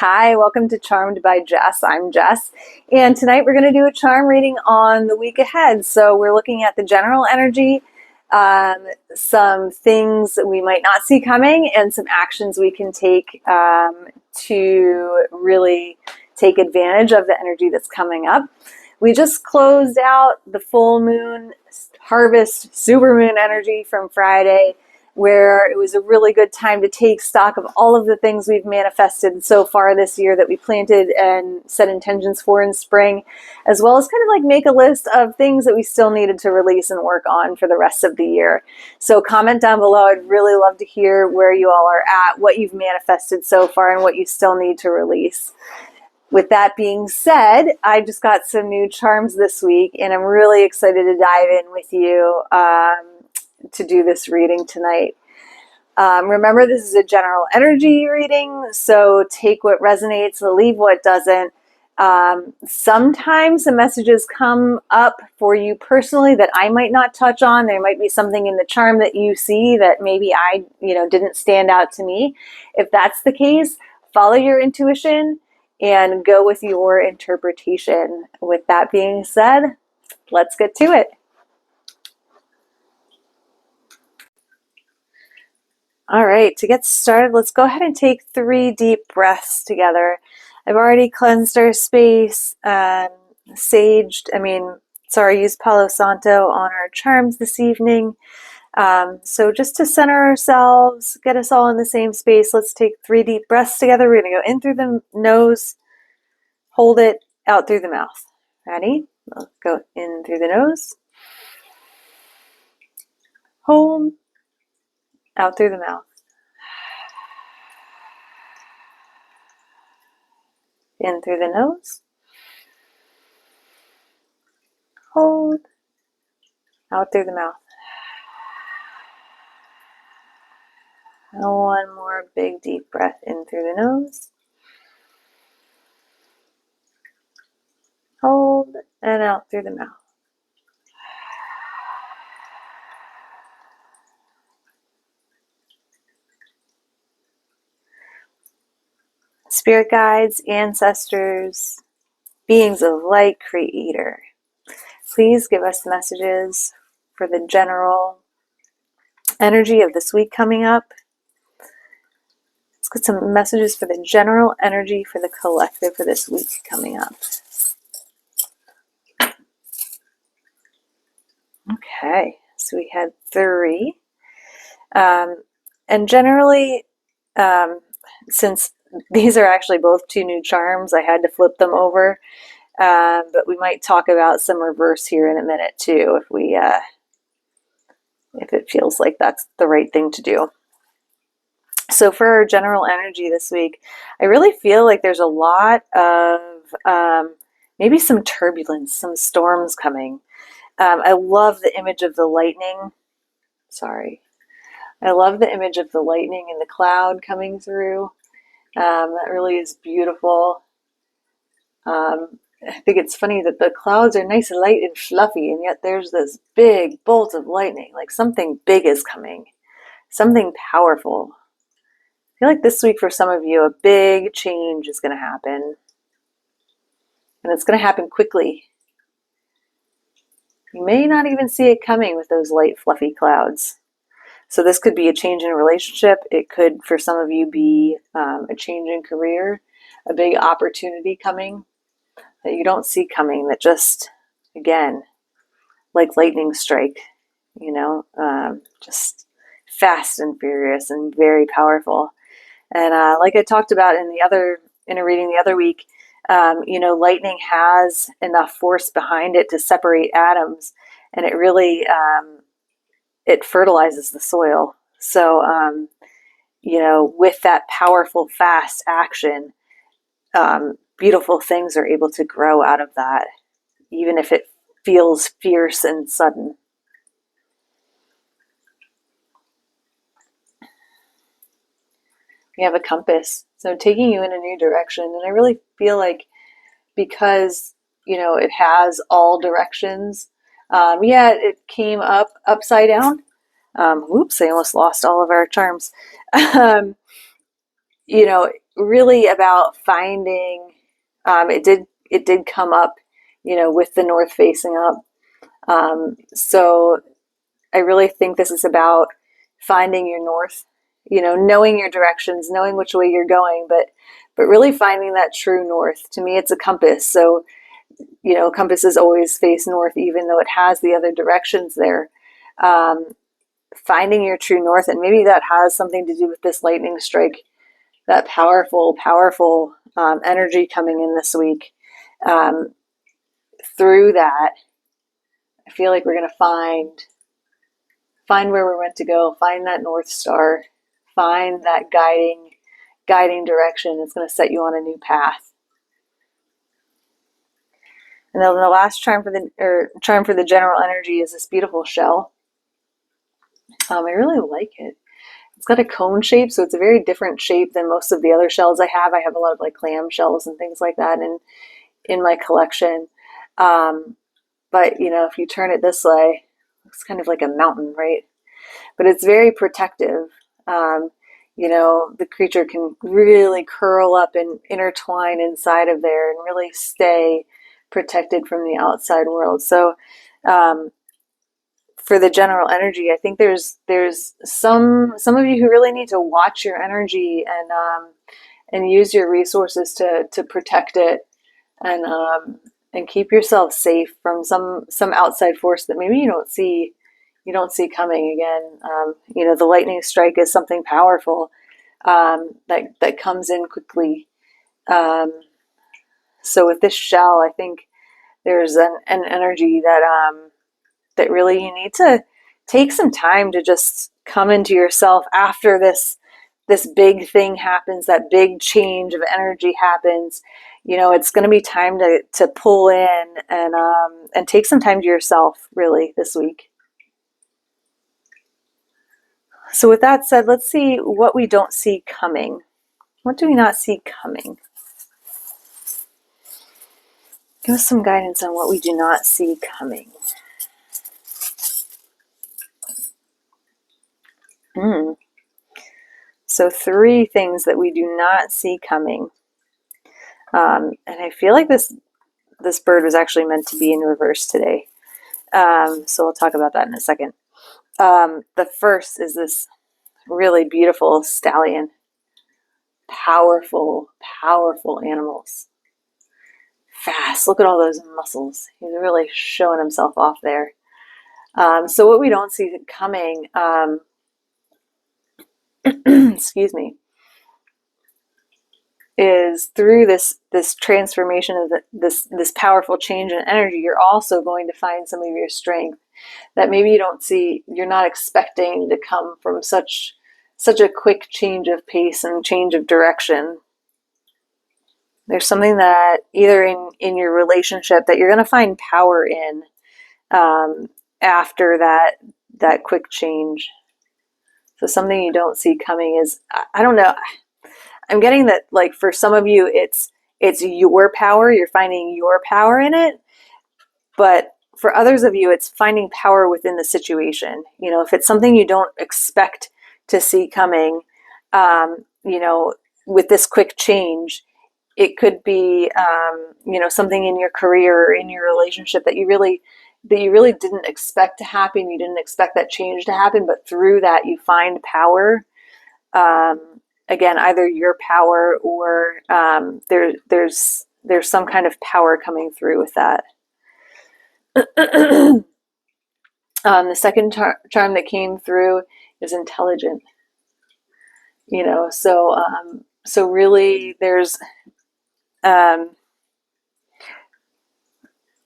Hi, welcome to Charmed by Jess. I'm Jess, and tonight we're going to do a charm reading on the week ahead. So we're looking at the general energy, some things that we might not see coming, and some actions we can take to really take advantage of the energy that's coming up. We just closed out the full moon, harvest, supermoon energy from Friday, where it was a really good time to take stock of all of the things we've manifested so far this year that we planted and set intentions for in spring, as well as kind of like make a list of things that we still needed to release and work on for the rest of the year. So comment down below. I'd really love to hear where you all are at, what you've manifested so far, and what you still need to release. With that being said, I just got some new charms this week, and I'm really excited to dive in with you to do this reading tonight. Remember, this is a general energy reading, so take what resonates, leave what doesn't. Sometimes the messages come up for you personally that I might not touch on. There might be something in the charm that you see that maybe I didn't stand out to me. If that's the case, follow your intuition and go with your interpretation. With that being said, let's get to it. All right, to get started, let's go ahead and take 3 deep breaths together. I've already cleansed our space, used Palo Santo on our charms this evening. So just to center ourselves, get us all in the same space, let's take 3 deep breaths together. We're going to go in through the nose, hold it, out through the mouth. Ready? We'll go in through the nose, hold, out through the mouth. In through the nose, hold, out through the mouth. And one more big deep breath in through the nose, hold, and out through the mouth. Spirit guides, ancestors, beings of light, creator, please give us messages for the general energy of this week coming up. Let's get some messages for the general energy for the collective for this week coming up. Okay, so we had 3. And generally, since these are actually both 2 new charms, I had to flip them over. But we might talk about some reverse here in a minute too, if it feels like that's the right thing to do. So for our general energy this week, I really feel like there's a lot of maybe some turbulence, some storms coming. I love the image of the lightning. I love the image of the lightning and the cloud coming through. That really is beautiful. I think it's funny that the clouds are nice and light and fluffy, and yet there's this big bolt of lightning, like something big is coming, something powerful. I feel like this week for some of you, a big change is going to happen, and it's going to happen quickly. You may not even see it coming with those light, fluffy clouds. So this could be a change in a relationship. It could, for some of you, be a change in career, a big opportunity coming that you don't see coming, that just, again, like lightning strike, just fast and furious and very powerful. And like I talked about in a reading the other week, lightning has enough force behind it to separate atoms, and it really it fertilizes the soil. So with that powerful, fast action, beautiful things are able to grow out of that, even if it feels fierce and sudden. We have a compass, so taking you in a new direction. And I really feel like because, it has all directions, it came up upside down. Whoops, I almost lost all of our charms. really about finding, it did come up, with the north facing up. So I really think this is about finding your north, knowing your directions, knowing which way you're going, but really finding that true north. To me, it's a compass. So, compasses always face north, even though it has the other directions there. Finding your true north, and maybe that has something to do with this lightning strike, that powerful energy coming in this week. Through that, I feel like we're going to find where we're meant to go, find that North Star, find that guiding direction. It's going to set you on a new path. And then the last charm for the general energy is this beautiful shell. I really like it. It's got a cone shape, so it's a very different shape than most of the other shells I have. I have a lot of like clam shells and things like that in my collection. But if you turn it this way, it's kind of like a mountain, right? But it's very protective. The creature can really curl up and intertwine inside of there and really stay protected from the outside world. So, for the general energy, I think there's some of you who really need to watch your energy and use your resources to protect it and keep yourself safe from some outside force that maybe you don't see coming. Again, the lightning strike is something powerful that comes in quickly. So with this shell, I think there's an energy that really you need to take some time to just come into yourself after this big thing happens, that big change of energy happens. It's going to be time to pull in and take some time to yourself really this week. So with that said, let's see what we don't see coming. What do we not see coming? Give us some guidance on what we do not see coming. So 3 things that we do not see coming. And I feel like this bird was actually meant to be in reverse today. So we'll talk about that in a second. The first is this really beautiful stallion. Powerful animals. Fast. Look at all those muscles. He's really showing himself off there. So what we don't see coming, excuse me, is through this transformation of this powerful change in energy, you're also going to find some of your strength that maybe you're not expecting to come from such a quick change of pace and change of direction. There's something that either in your relationship that you're going to find power in after that quick change. So something you don't see coming is, I don't know, I'm getting that like for some of you it's your power, you're finding your power in it, but for others of you it's finding power within the situation. If it's something you don't expect to see coming, with this quick change, it could be something in your career or in your relationship that you really didn't expect to happen. You didn't expect that change to happen, but through that you find power. Again, either your power or there's some kind of power coming through with that. The second charm that came through is intelligent. So really there's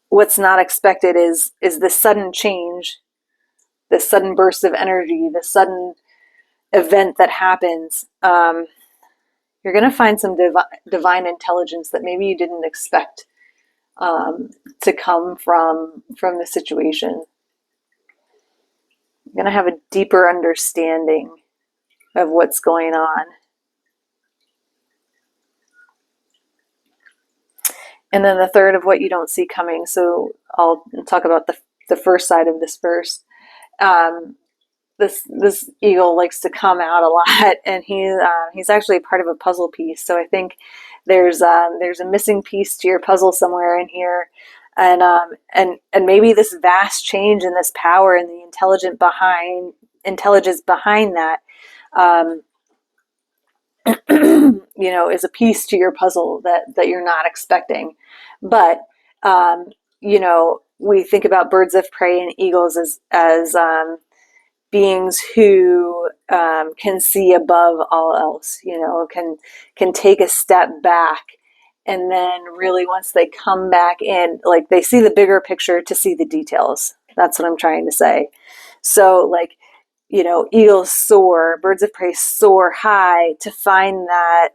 what's not expected is the sudden change, the sudden burst of energy, the sudden event that happens. You're going to find some divine intelligence that maybe you didn't expect to come from the situation. You're going to have a deeper understanding of what's going on. And then the third of what you don't see coming. So I'll talk about the first side of this first. this eagle likes to come out a lot, and he's actually part of a puzzle piece. So I think there's a missing piece to your puzzle somewhere in here, and maybe this vast change in this power and the intelligence behind that, um, is a piece to your puzzle that you're not expecting. But we think about birds of prey and eagles as beings who can see above all else, can take a step back, and then really once they come back in, like they see the bigger picture to see the details. That's what I'm trying to say. So like, eagles soar, birds of prey soar high to find that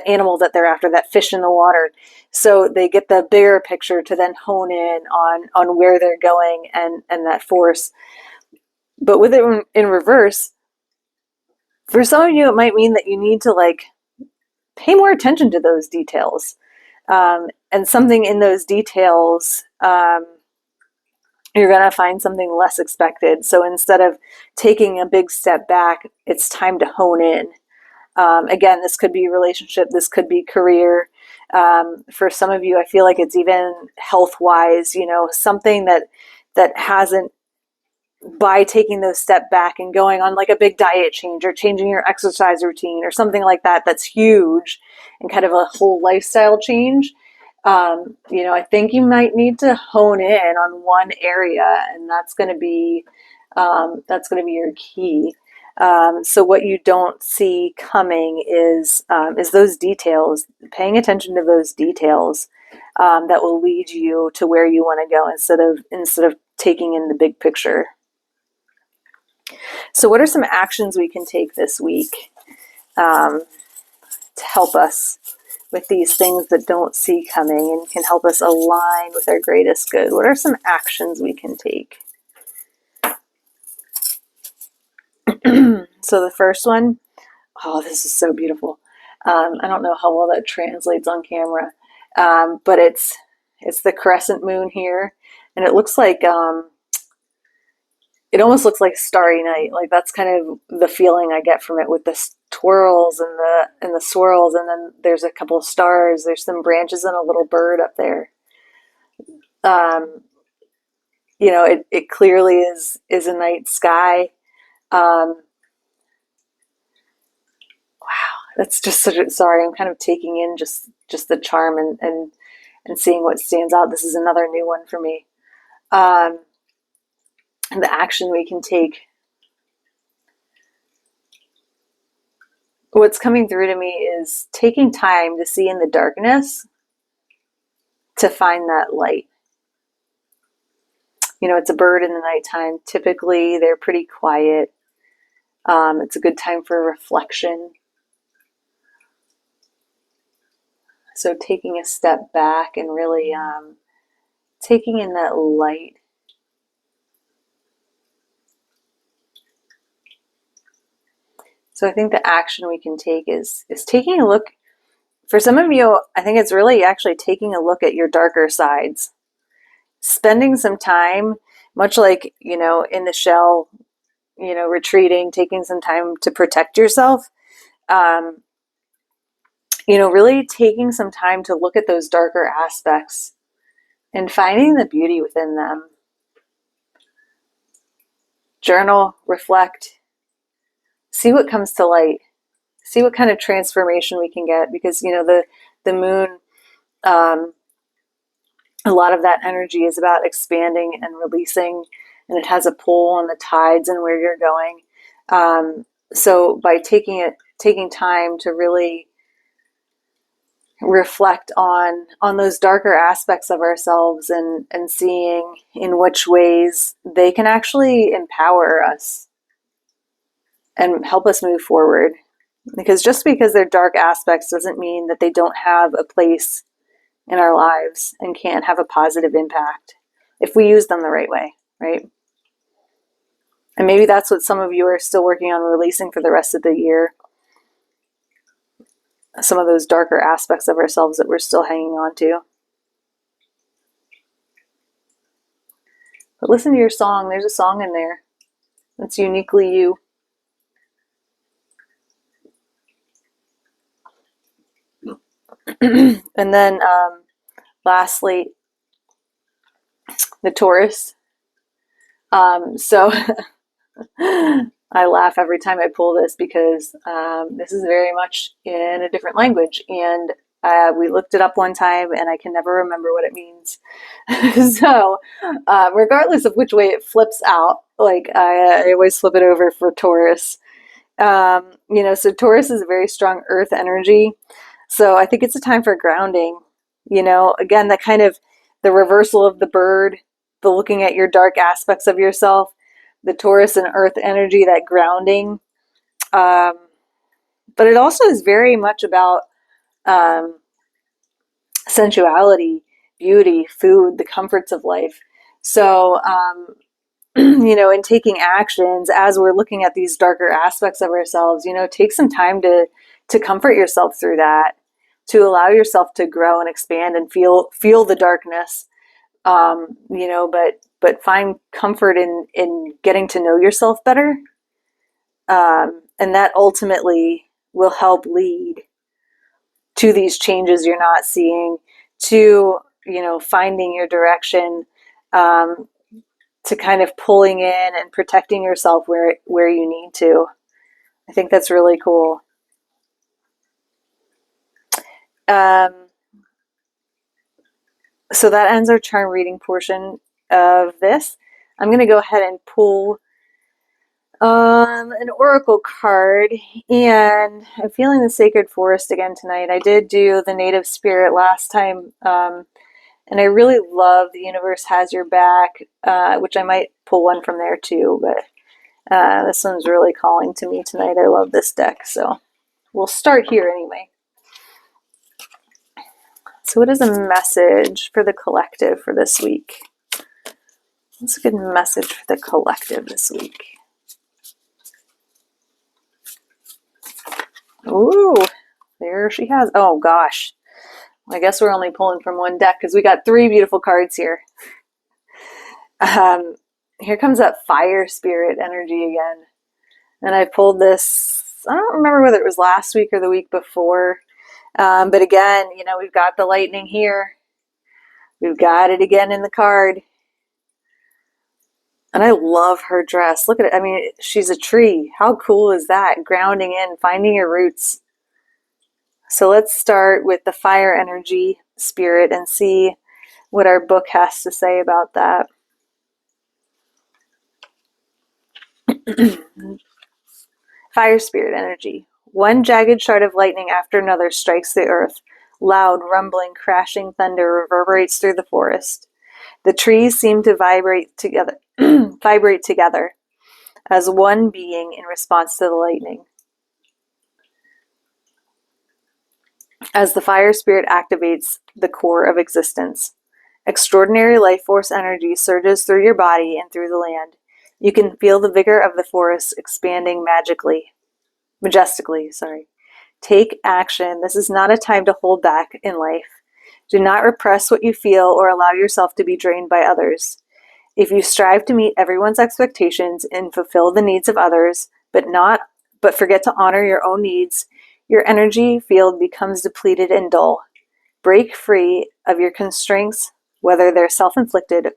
animal that they're after, that fish in the water. So they get the bigger picture to then hone in on where they're going and that force. But with it in reverse, for some of you, it might mean that you need to like pay more attention to those details. And something in those details, you're going to find something less expected. So instead of taking a big step back, it's time to hone in. Again, this could be relationship, this could be career. For some of you, I feel like it's even health-wise, something that hasn't, by taking those step back and going on like a big diet change or changing your exercise routine or something like that, that's huge and kind of a whole lifestyle change. I think you might need to hone in on one area, and that's going to be your key. So what you don't see coming is those details, paying attention to those details that will lead you to where you want to go instead of taking in the big picture. So what are some actions we can take this week to help us with these things that don't see coming and can help us align with our greatest good? What are some actions we can take? So the first one, oh, this is so beautiful. I don't know how well that translates on camera, but it's the crescent moon here, and it looks like it almost looks like Starry Night. Like that's kind of the feeling I get from it, with the twirls and the swirls, and then there's a couple of stars. There's some branches and a little bird up there. It clearly is a night sky. Wow, that's just such a, sorry, I'm kind of taking in just the charm and seeing what stands out. This is another new one for me. And the action we can take. What's coming through to me is taking time to see in the darkness to find that light. It's a bird in the nighttime. Typically, they're pretty quiet. It's a good time for reflection. So taking a step back and really taking in that light. So I think the action we can take is taking a look. For some of you, I think it's really actually taking a look at your darker sides. Spending some time, much like, in the shell, retreating, taking some time to protect yourself. Really taking some time to look at those darker aspects and finding the beauty within them. Journal, reflect, see what comes to light, see what kind of transformation we can get, because the moon, a lot of that energy is about expanding and releasing, and it has a pull on the tides and where you're going. So by taking time to really reflect on those darker aspects of ourselves and seeing in which ways they can actually empower us and help us move forward. Because just because they're dark aspects doesn't mean that they don't have a place in our lives and can't have a positive impact if we use them the right way, right? And maybe that's what some of you are still working on releasing for the rest of the year. Some of those darker aspects of ourselves that we're still hanging on to. But listen to your song. There's a song in there. It's uniquely you. And then lastly, the Taurus. So I laugh every time I pull this because this is very much in a different language. And we looked it up one time and I can never remember what it means. So, regardless of which way it flips out, like I always flip it over for Taurus. So Taurus is a very strong earth energy. So I think it's a time for grounding. Again, that kind of the reversal of the bird, the looking at your dark aspects of yourself, the Taurus and earth energy, that grounding. Um, but it also is very much about um, sensuality, beauty, food, the comforts of life. So, in taking actions as we're looking at these darker aspects of ourselves, take some time to comfort yourself through that, to allow yourself to grow and expand and feel the darkness. But find comfort in getting to know yourself better, and that ultimately will help lead to these changes you're not seeing, to finding your direction, um, to kind of pulling in and protecting yourself where you need to. I think that's really cool. Um, so that ends our charm reading portion of this. I'm going to go ahead and pull an oracle card, and I'm feeling the sacred forest again tonight. I did do the native spirit last time, and I really love the universe has your back, which I might pull one from there too, but this one's really calling to me tonight. I love this deck, so we'll start here anyway. So what is a message for the collective for this week? What's a good message for the collective this week? Ooh, there she has. Oh gosh. I guess we're only pulling from one deck because we got 3 beautiful cards here. Here comes that fire spirit energy again. And I pulled this, I don't remember whether it was last week or the week before. But again, we've got the lightning here. We've got it again in the card. And I love her dress. Look at it. I mean, she's a tree. How cool is that? Grounding in, finding your roots. So let's start with the fire energy spirit and see what our book has to say about that. Fire spirit energy. One jagged shard of lightning after another strikes the earth. Loud, rumbling, crashing thunder reverberates through the forest. The trees seem to vibrate together, as one being in response to the lightning. As the fire spirit activates the core of existence, extraordinary life force energy surges through your body and through the land. You can feel the vigor of the forest expanding majestically. Take action. This is not a time to hold back in life. Do not repress what you feel or allow yourself to be drained by others. If you strive to meet everyone's expectations and fulfill the needs of others, but forget to honor your own needs, your energy field becomes depleted and dull. Break free of your constraints, whether they're self-inflicted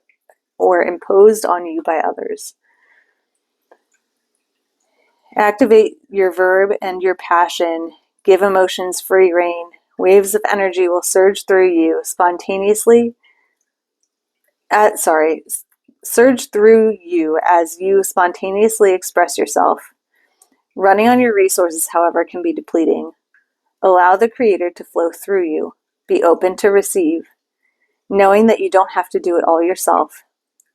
or imposed on you by others. Activate your verb and your passion. Give emotions free rein. Waves of energy will surge through you surge through you as you spontaneously express yourself. Running on your resources, however, can be depleting. Allow the Creator to flow through you. Be open to receive, knowing that you don't have to do it all yourself.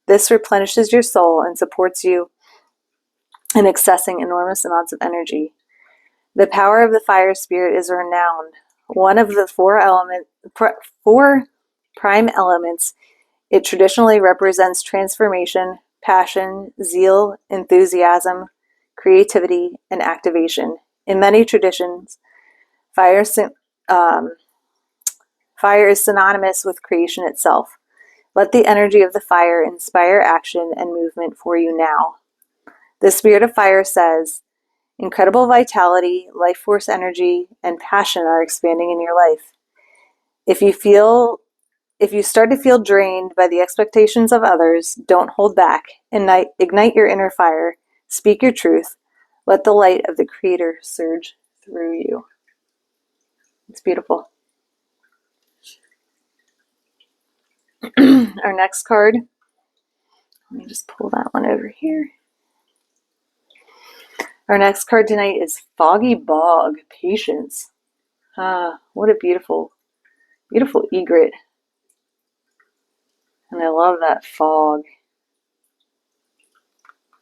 This replenishes your soul and supports you in accessing enormous amounts of energy. The power of the fire spirit is renowned. One of the four prime elements, it traditionally represents transformation, passion, zeal, enthusiasm, creativity, and activation. In many traditions, fire, fire is synonymous with creation itself. Let the energy of the fire inspire action and movement for you now. The Spirit of Fire says, incredible vitality, life force energy, and passion are expanding in your life. If you start to feel drained by the expectations of others, don't hold back. Ignite your inner fire. Speak your truth. Let the light of the Creator surge through you. It's beautiful. Our next card, let me just pull that one over here. Our next card tonight is Foggy Bog, Patience. What a beautiful, beautiful egret. And I love that fog.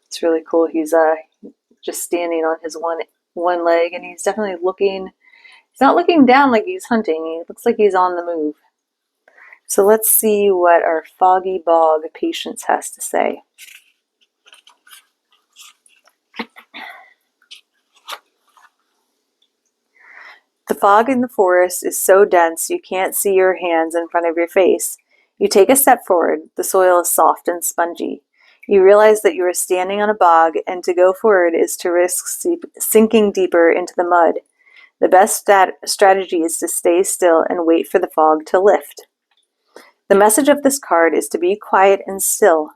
It's really cool. He's just standing on his one leg, and he's definitely he's not looking down like he's hunting. He looks like he's on the move. So let's see what our Foggy Bog Patience has to say. The fog in the forest is so dense you can't see your hands in front of your face. You take a step forward. The soil is soft and spongy. You realize that you are standing on a bog, and to go forward is to risk sinking deeper into the mud. The best strategy is to stay still and wait for the fog to lift. The message of this card is to be quiet and still.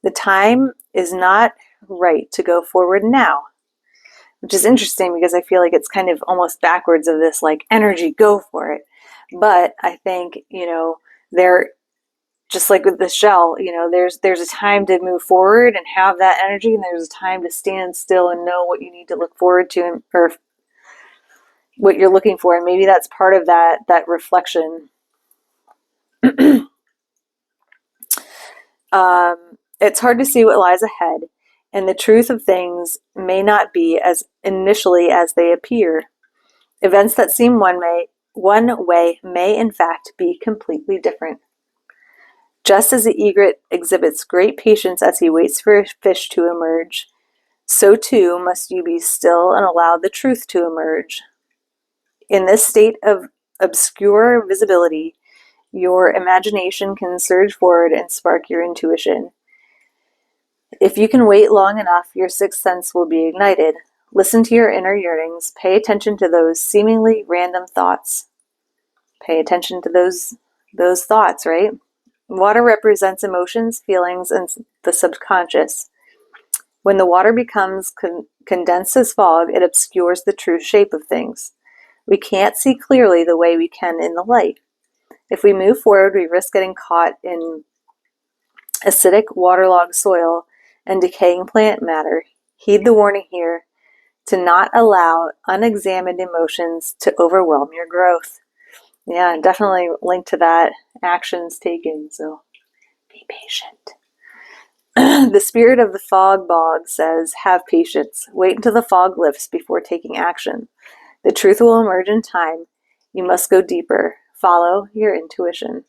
The time is not right to go forward now. Which is interesting because I feel like it's kind of almost backwards of this like energy, go for it. But I think, they're just like with the shell, there's a time to move forward and have that energy, and there's a time to stand still and know what you need to look forward to or what you're looking for. And maybe that's part of that reflection. It's hard to see what lies ahead, and the truth of things may not be as initially as they appear. Events that seem one way may in fact be completely different. Just as the egret exhibits great patience as he waits for a fish to emerge, so too must you be still and allow the truth to emerge. In this state of obscure visibility, your imagination can surge forward and spark your intuition. If you can wait long enough, your sixth sense will be ignited. Listen to your inner yearnings. Pay attention to those seemingly random thoughts. Pay attention to those thoughts, right? Water represents emotions, feelings, and the subconscious. When the water becomes condensed as fog, it obscures the true shape of things. We can't see clearly the way we can in the light. If we move forward, we risk getting caught in acidic, waterlogged soil and decaying plant matter. Heed the warning here to not allow unexamined emotions to overwhelm your growth. Yeah, definitely linked to that, actions taken, so be patient. The Spirit of the Fog Bog says, have patience. Wait until the fog lifts before taking action. The truth will emerge in time. You must go deeper. Follow your intuition.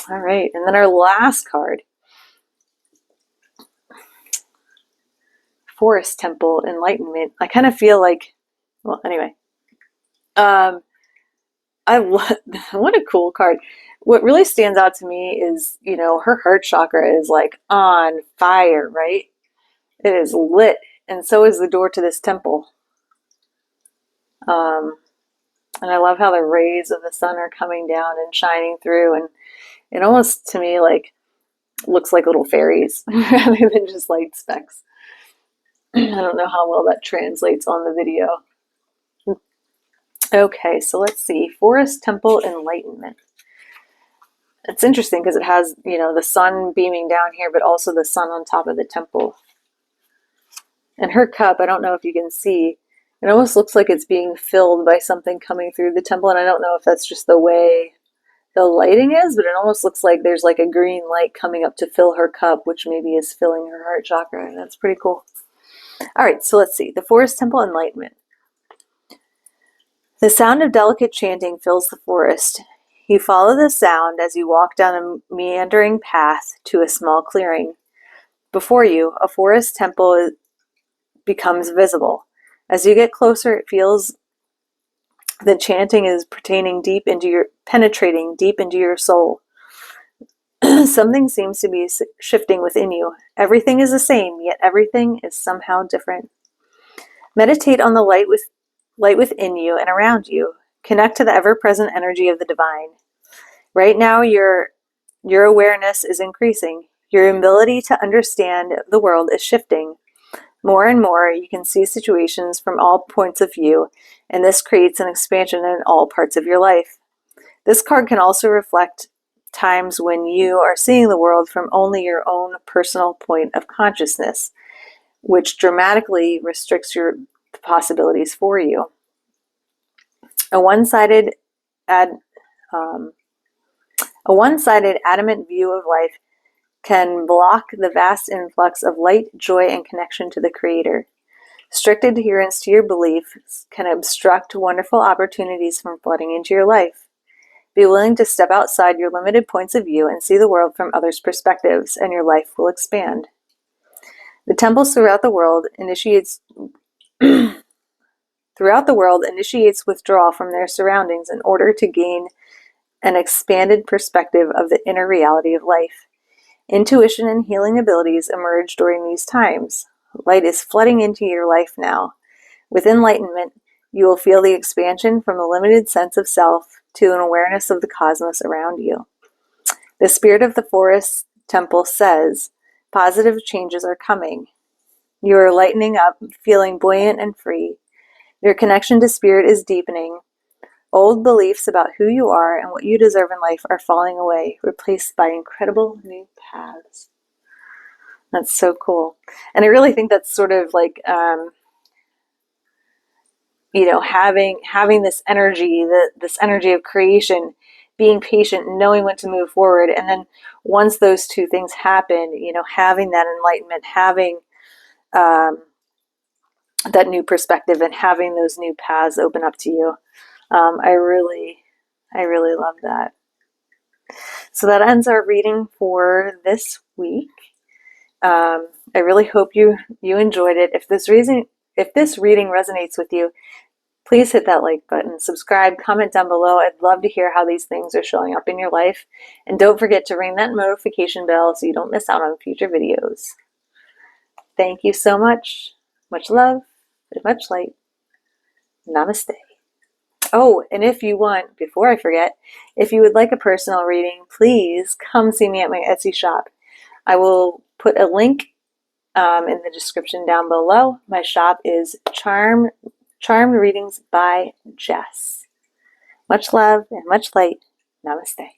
All right, and then our last card, Forest Temple Enlightenment. I kind of feel like, well, anyway, what a cool card. What really stands out to me is, her heart chakra is like on fire, right? It is lit, and so is the door to this temple. And I love how the rays of the sun are coming down and shining through, and it almost to me like looks like little fairies rather than just light specks. I don't know how well that translates on the video. Okay, so let's see. Forest Temple Enlightenment. It's interesting because it has, the sun beaming down here, but also the sun on top of the temple. And her cup, I don't know if you can see, it almost looks like it's being filled by something coming through the temple. And I don't know if that's just the way the lighting is, but it almost looks like there's like a green light coming up to fill her cup, which maybe is filling her heart chakra. And that's pretty cool. All right, so let's see. The Forest Temple Enlightenment. The sound of delicate chanting fills the forest. You follow the sound as you walk down a meandering path to a small clearing. Before you, a forest temple becomes visible. As you get closer, it feels the chanting is penetrating deep into your soul. Something seems to be shifting within you. Everything is the same, yet everything is somehow different. Meditate on the light within you and around you. Connect to the ever-present energy of the divine. Right now, your awareness is increasing. Your ability to understand the world is shifting. More and more, you can see situations from all points of view, and this creates an expansion in all parts of your life. This card can also reflect times when you are seeing the world from only your own personal point of consciousness, which dramatically restricts your possibilities for you. A one-sided adamant view of life can block the vast influx of light, joy, and connection to the Creator. Strict adherence to your beliefs can obstruct wonderful opportunities from flooding into your life. Be willing to step outside your limited points of view and see the world from others' perspectives, and your life will expand. The temples throughout the world initiates withdrawal from their surroundings in order to gain an expanded perspective of the inner reality of life. Intuition and healing abilities emerge during these times. Light is flooding into your life now. With enlightenment, you will feel the expansion from a limited sense of self to an awareness of the cosmos around you. The spirit of the forest temple says, positive changes are coming. You are lightening up, feeling buoyant and free. Your connection to spirit is deepening. Old beliefs about who you are and what you deserve in life are falling away, replaced by incredible new paths. That's so cool. And I really think that's sort of like, having this energy, this energy of creation, being patient, knowing when to move forward. And then once those two things happen, having that enlightenment, having that new perspective, and having those new paths open up to you. I really love that. So that ends our reading for this week. I really hope you enjoyed it. If this reading resonates with you, please hit that like button, subscribe, comment down below. I'd love to hear how these things are showing up in your life. And don't forget to ring that notification bell so you don't miss out on future videos. Thank you so much. Much love and much light. Namaste. Oh, and if you want, before I forget, if you would like a personal reading, please come see me at my Etsy shop. I will put a link in the description down below. My shop is Charmed Readings by Jess. Much love and much light. Namaste.